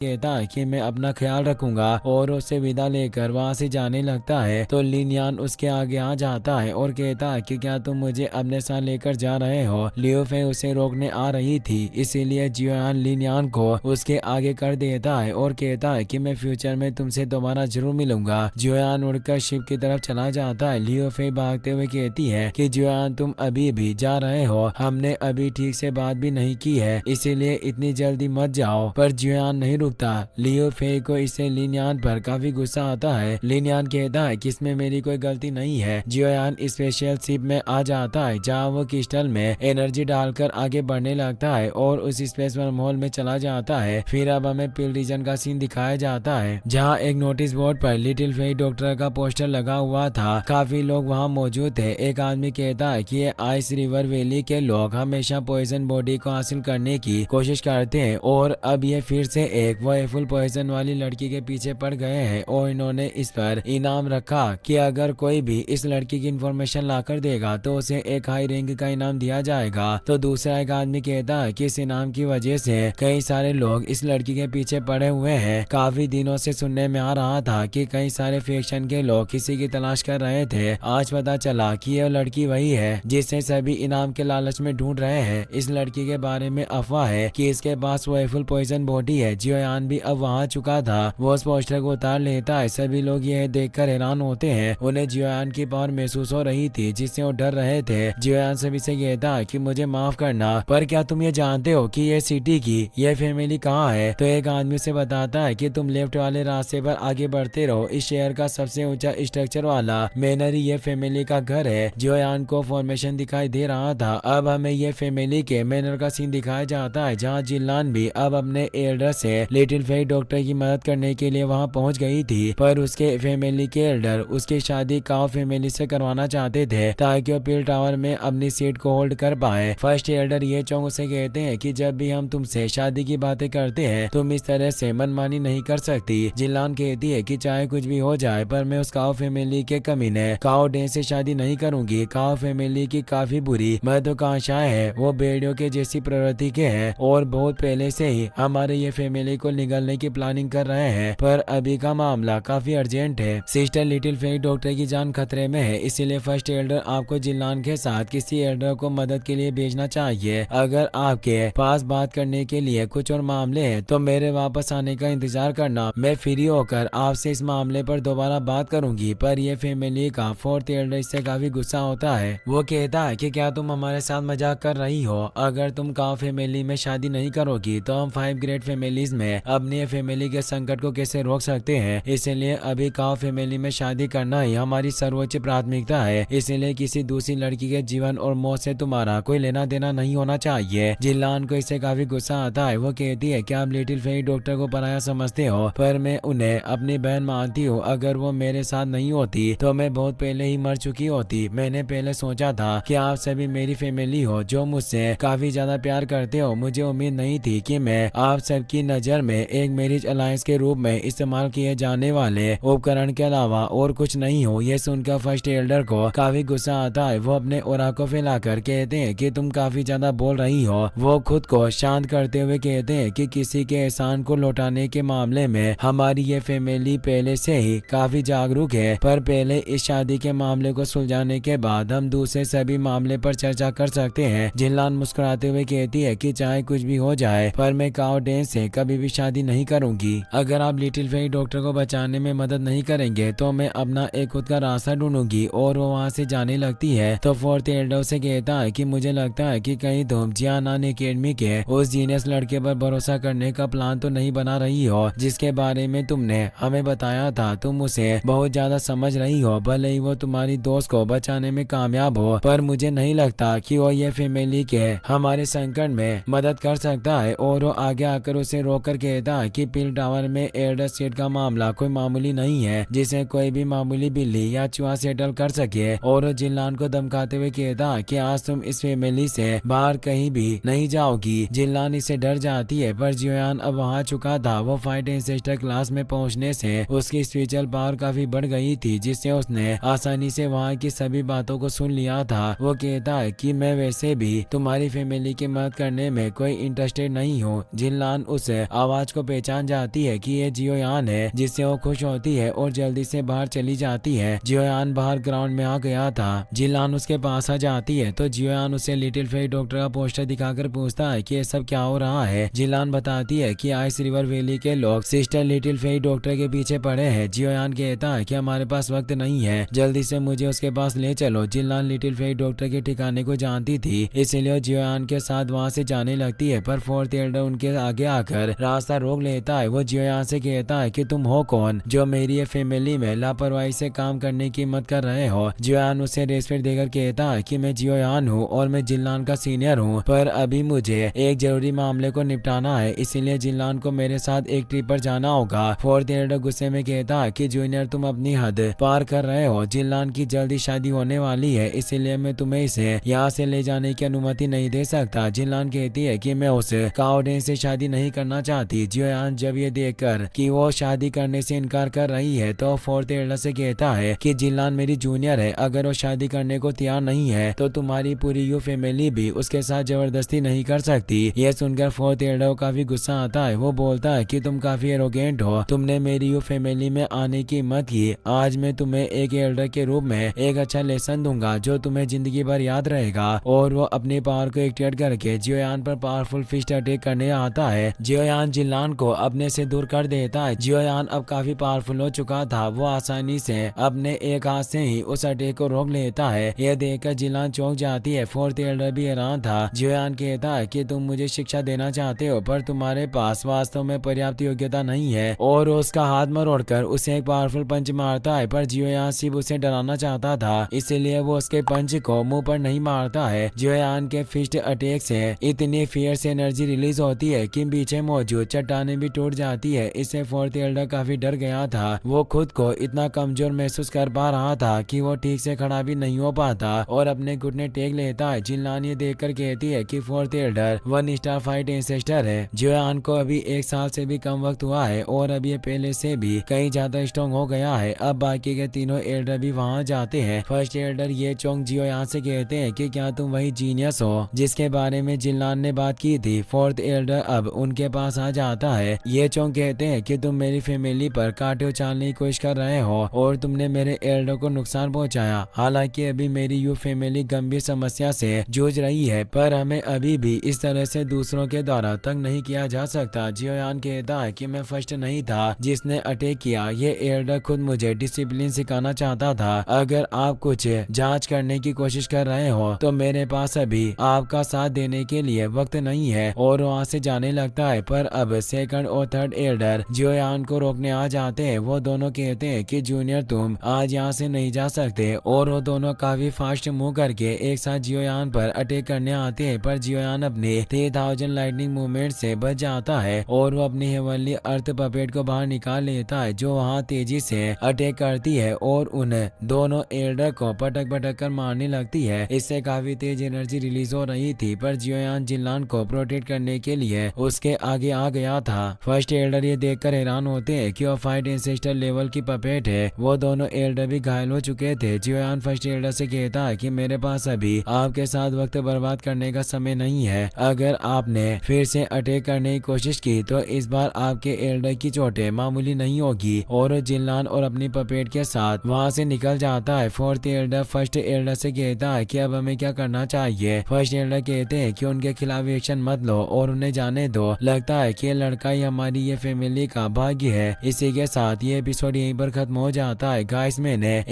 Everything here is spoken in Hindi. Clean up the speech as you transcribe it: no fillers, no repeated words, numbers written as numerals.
कहता है कि मैं अपना ख्याल रखूंगा और उससे विदा लेकर वहां से जाने लगता है तो लिनयान उसके आगे आ जाता है और कहता है कि क्या तुम मुझे अपने साथ लेकर जा रहे हो। लियो फे उसे रोकने आ रही थी, इसीलिए जियोयान लिनयान को उसके आगे कर देता है और कहता है कि मैं फ्यूचर में तुमसे दोबारा जरूर मिलूंगा। जियोयान उड़कर शिप की तरफ चला जाता है। लियो फे भागते हुए कहती है कि जियोयान तुम अभी भी जा रहे हो, हमने अभी ठीक से बात भी नहीं की है, इसीलिए इतनी जल्दी मत जाओ। पर जियोयान नहीं रुकता। लियो फे को इससे लिनयान पर काफी गुस्सा आता है। लिनयान कहता है कि इसमें मेरी कोई गलती नहीं है। जियोयान स्पेशल शिप में आ जाता है जहाँ वो क्रिस्टल में एनर्जी डालकर आगे बढ़ने लगता है और उस स्पेस वर्महोल में चला जाता है। फिर अब हमें पिल रीजन का सीन दिखाया जाता है जहाँ एक नोटिस बोर्ड पर लिटिल फेई डॉक्टर का पोस्टर लगा हुआ था। काफी लोग वहाँ मौजूद थे। एक आदमी कहता है कि ये आइस रिवर वैली के लोग हमेशा पॉइजन बॉडी को हासिल करने की कोशिश करते हैं और अब ये फिर से एक फुल पॉइजन वाली लड़की के पीछे पड़ गए हैं और इन्होंने इस पर इनाम रखा कि अगर कोई भी इस लड़की की इंफॉर्मेशन लाकर देगा तो उसे एक हाई रैंक का इनाम दिया जाएगा। तो दूसरा एक आदमी कहता है कि इस इनाम की वजह से कई सारे लोग इस लड़की के पीछे पड़े हुए हैं। काफी दिनों से सुनने में आ रहा था कि कई सारे फेक्शन के लोग किसी की तलाश कर रहे थे। आज पता चला कि यह लड़की वही है जिसे सभी इनाम के लालच में ढूंढ रहे हैं। इस लड़की के बारे में अफवाह है कि इसके पास वो फुल पॉइजन बॉडी है। जियोयान भी अब वहां चुका था। वो उस पोस्टर को उतार लेता है। सभी लोग यह देखकर हैरान होते हैं। उन्हें जियोयान की पावर महसूस हो रही थी जिससे वो डर रहे थे। जियोयान सभी से कहता है कि मुझे माफ करना, पर क्या तुम ये जानते हो कि ये सिटी की ये फैमिली कहाँ है। तो एक आदमी से बताता है कि तुम लेफ्ट वाले रास्ते पर आगे बढ़ते रहो, इस शहर का सबसे ऊंचा स्ट्रक्चर वाला मैनर ये फैमिली का घर है। जियोयान को फॉर्मेशन दिखाई दे रहा था। अब हमें ये फैमिली के मैनर का सीन दिखाया जाता है जहाँ जिल्लान भी अब अपने एल्डर से लिटिल फेई डॉक्टर की मदद करने के लिए वहां पहुंच गई थी। पर उसके फैमिली के एल्डर उसकी शादी काओ फैमिली से करवाना चाहते थे ताकि वो पिल टावर में अपनी सीट को होल्ड कर पाए। फर्स्ट एल्डर ये चोंग उसे कहते हैं कि जब भी हम तुमसे शादी की बातें करते हैं तुम इस तरह से मनमानी नहीं कर सकती। जिलान कहती है कि चाहे कुछ भी हो जाए पर मैं उस काओ फैमिली के कमीने काओ डे से शादी नहीं करूंगी। काओ फैमिली की काफी बुरी महत्वाकांक्षाएं है, वो भेड़ियों के जैसी प्रवृत्ति के हैं और बहुत पहले से ही हमारे ये फैमिली को निगलने की प्लानिंग कर रहे हैं। पर अभी का मामला काफी अर्जेंट है। सिस्टर लिटिल फेई डॉक्टर की जान खतरे में है, इसीलिए फर्स्ट एल्डर आपको जिल्लान के साथ किसी एल्डर को मदद के लिए भेजना चाहिए। अगर आपके पास बात करने के लिए कुछ और मामले हैं तो मेरे वापस आने का इंतजार करना, मैं फ्री होकर आपसे इस मामले पर दोबारा बात करूंगी। पर ये फैमिली का फोर्थ एल्डर इससे काफी गुस्सा होता है। वो कहता है कि क्या तुम हमारे साथ मजाक कर रही हो, अगर तुम काओ फैमिली में शादी नहीं करोगी तो हम 5 ग्रेट फैमिलीज में अपनी फैमिली के संकट को कैसे रोक सकते हैं। इसलिए अभी काओ फैमिली में शादी करना ही हमारी सर्वोच्च प्राथमिकता है, इसलिए किसी दूसरी लड़की के जीवन और मौत से तुम्हारा कोई लेना देना नहीं होना चाहिए। जिल्लान को इससे काफी गुस्सा आता है। वो कहती है कि आप लिटिल फेई डॉक्टर को पराया समझते हो पर मैं उन्हें अपनी बहन मानती हूँ। अगर वो मेरे साथ नहीं होती तो मैं बहुत पहले ही मर चुकी होती। मैंने पहले सोचा था कि आप सभी मेरी फैमिली हो जो मुझसे काफी ज्यादा प्यार करते हो। मुझे उम्मीद नहीं थी कि मैं आप सबकी नजर में एक मैरिज अलायंस के रूप में इस्तेमाल किए जाने वाले उपकरण के अलावा और कुछ नहीं हो। यह सुनकर फर्स्ट एल्डर को काफी गुस्सा आता है। वो अपने ओरा को फैलाकर कहते हैं कि तुम काफी ज्यादा बोल रही हो। वो खुद को शांत करते हुए कहते हैं कि किसी के एहसान को लौटाने के मामले में हमारी ये फैमिली पहले से ही काफी जागरूक है, पर पहले इस शादी के मामले को सुलझाने के बाद हम दूसरे सभी मामले पर चर्चा कर सकते हैं। जिल्लान मुस्कुराते हुए कहती है कि चाहे कुछ भी हो जाए पर मैं काओ डे से कभी भी शादी नहीं करूंगी। अगर आप लिटिल फेई डॉक्टर को बचाने में मदद नहीं करेंगे तो मैं अपना एक खुद का रास्ता ढूंढूंगी। और वो वहाँ से जाने लगती है तो फोर्थ एल्डर से कहता है कि मुझे लगता है कि कहीं तुम जियानान एकेडमी के उस जीनियस लड़के पर भरोसा करने का प्लान तो नहीं बना रही हो जिसके बारे में तुमने हमें बताया था। तुम उसे बहुत ज्यादा समझ रही हो, भले ही वो तुम्हारी दोस्त को बचाने में कामयाब हो, पर मुझे नहीं लगता कि वो ये फैमिली के हमारे संकट में मदद कर सकता है। और वो आगे आकर उसे रोककर कहता है कि पिल टावर में एल्डर सीट का मामला कोई मामूली नहीं है जिसे कोई भी मामूली बिल्ली या चूहा सेटल कर सके। और जिल्लान को धमकाते हुए कहता है कि आज तुम इस फैमिली से बाहर कहीं भी नहीं जाओगी। जिल्लान इससे डर जाती है पर जियोयान अब वहां चुका था। वो फाइट एंसेस्टर क्लास में पहुंचने से उसकी स्पिरिचुअल पावर काफी बढ़ गई थी जिससे उसने आसानी से वहां की सभी बातों को सुन लिया था। वो कहता है कि मैं वैसे भी तुम्हारी फैमिली की मदद करने में कोई इंटरेस्टेड नहीं हूँ। जिल्लान उस आवाज को पहचान जाती है कि ये जियोयान है, जिससे वो खुश होती है और जल्दी से बाहर चली जाती है। जियोयान बाहर ग्राउंड में आ गया था। जिलान उसके पास आ जाती है तो जियोयान उसे लिटिल फेई डॉक्टर का पोस्टर दिखाकर पूछता है कि ये सब क्या हो रहा है। जिलान बताती है कि आइस रिवर वैली के लोग सिस्टर लिटिल फेई डॉक्टर के पीछे पड़े हैं। जियोयान कहता है कि हमारे पास वक्त नहीं है, जल्दी से मुझे उसके पास ले चलो। जिलान लिटिल फेई डॉक्टर के ठिकाने को जानती थी, इसलिए जियोयान के साथ वहां से जाने लगती है, पर फोर्थ एल्डर उनके आगे आकर रास्ता रोक लेता है। वो जियोयान से कहता है कि तुम हो कौन जो मेरी ये फैमिली में लापरवाही से काम करने की हिम्मत कर रहे हो। जियोयान उसे रेस्पेक्ट देकर कहता है कि मैं जियोयान हूँ और मैं जिलान का सीनियर हूँ, पर अभी मुझे एक जरूरी मामले को निपटाना है, इसीलिए जिलान को मेरे साथ एक ट्रिप पर जाना होगा। फोर्थ एल्डर गुस्से में कहता है कि जूनियर तुम अपनी हद पार कर रहे हो। जिलान की जल्दी शादी होने वाली है, इसीलिए मैं तुम्हें इसे यहाँ से ले जाने की अनुमति नहीं दे सकता। जिलान कहती है कि मैं उस काओडेन से शादी नहीं करना चाहती। जियोयान जब ये देखकर कि वो शादी करने से इनकार कर रही है तो फोर्थ एल्डर से कहता है कि जिलान मेरी जूनियर है, अगर वो शादी करने को तैयार नहीं है तो तुम्हारी पूरी यू फैमिली भी उसके साथ जबरदस्ती नहीं कर सकती। ये सुनकर फोर्थ एल्डर को काफी गुस्सा आता है। वो बोलता है कि तुम काफी एरोगेंट हो, तुमने मेरी यू फैमिली में आने की हिम्मत की। आज मैं तुम्हें एक एल्डर के रूप में एक अच्छा लेसन दूंगा जो तुम्हें जिंदगी भर याद रहेगा। और वो अपनी पावर को एक्टिवेट करके जियोयान पर पावरफुल फिस्ट अटैक करने आता है। जियोयान जिलान को अपने से दूर कर देता है। जियोयान अब काफी पावरफुल हो चुका था, वो आसानी से अपने एक हाथ से ही उस अटैक को रोक लेता है। यह देखकर जिलान चौंक जाती है। फोर्थ एल्डर भी हैरान था। जियोयान कहता है कि तुम मुझे शिक्षा देना चाहते हो, पर तुम्हारे पास वास्तव में पर्याप्त योग्यता नहीं है, और उसका हाथ मरोड़कर उसे एक पावरफुल पंच मारता है। पर जियोयान सिर्फ उसे डराना चाहता था, इसलिए वो उसके पंच को मुंह पर नहीं मारता है। जियोयान के फिस्ट अटैक से इतनी फियर्स एनर्जी रिलीज होती है कि पीछे मौजूद चट्टानें भी टूट जाती है। इससे फोर्थ एल्डर काफी डर गया था। वो खुद को इतना कमजोर महसूस कर पा रहा था कि वो ठीक से खड़ा भी नहीं हो पाता और अपने घुटने टेक लेता है। जिलान ये देखकर कहती है कि fourth Elder 1 star fight ancestor है। जियोयान को अभी 1 साल से भी कम वक्त हुआ है और अब ये पहले से भी कहीं ज्यादा स्ट्रॉन्ग हो गया है। अब बाकी के तीनों एल्डर भी वहाँ जाते हैं। फर्स्ट एल्डर ये चोंग जियोयान से कहते हैं कि क्या तुम वही जीनियस हो जिसके बारे में जिलान ने बात की थी। फोर्थ एल्डर अब उनके पास आ जाता है। ये चोंग कहते हैं कि तुम मेरी फैमिली पर कांटे उछालने की कोशिश कर रहे हो और तुमने मेरे एल्डर को नुकसान पहुंचाया। हालांकि अभी मेरी यू फैमिली गंभीर समस्या से जूझ रही है, पर हमें अभी भी इस तरह से दूसरों के द्वारा तंग नहीं किया जा सकता। जियोयान कहता है कि मैं फर्स्ट नहीं था जिसने अटैक किया, ये एल्डर खुद मुझे डिसिप्लिन सिखाना चाहता था। अगर आप कुछ जांच करने की कोशिश कर रहे हो तो मेरे पास अभी आपका साथ देने के लिए वक्त नहीं है, और वहाँ से जाने लगता है। पर अब सेकंड और थर्ड एल्डर जियोयान को रोकने आ जाते हैं। वो दोनों कहते हैं कि जूनियर तुम आज यहाँ से नहीं जा सकते, और वो दोनों काफी फास्ट मूव करके एक साथ जियोयान पर अटैक करने आते हैं। पर जियोयान अपने 3000 लाइटनिंग मूवमेंट से बच जाता है और वो अपनी हेवनली अर्थ पपेट को बाहर निकाल लेता है, जो वहाँ तेजी से अटैक करती है और उन दोनों एल्डर को पटक पटक कर मारने लगती है। इससे काफी तेज एनर्जी रिलीज हो रही थी, पर जियोयान जिलान को प्रोटेक्ट करने के लिए उसके आगे आ गया था। फर्स्ट एल्डर ये देखकर हैरान होते हैं कि वो फाइट एंसेस्टर लेवल की पपेट है। वो दोनों एल्डर भी घायल हो चुके थे। जियोयान फर्स्ट एल्डर से कहता है कि मेरे पास अभी आपके साथ वक्त बर्बाद करने का समय नहीं है। अगर आपने फिर से अटैक करने की कोशिश की तो इस बार आपके एल्डर की चोटें मामूली नहीं होगी, और जिलान और अपनी पपेट के साथ वहाँ से निकल जाता है। फोर्थ एल्डर फर्स्ट एल्डर से कहता है कि अब हमें क्या करना चाहिए। फर्स्ट एल्डर कहते हैं कि उनके खिलाफ एक्शन मत लो और उन्हें जाने दो। लगता है कि ये लड़का ही हमारी ये फैमिली का भाग्य है। इसी के साथ ये एपिसोड यहीं पर खत्म हो जाता है। गाइस, मैंने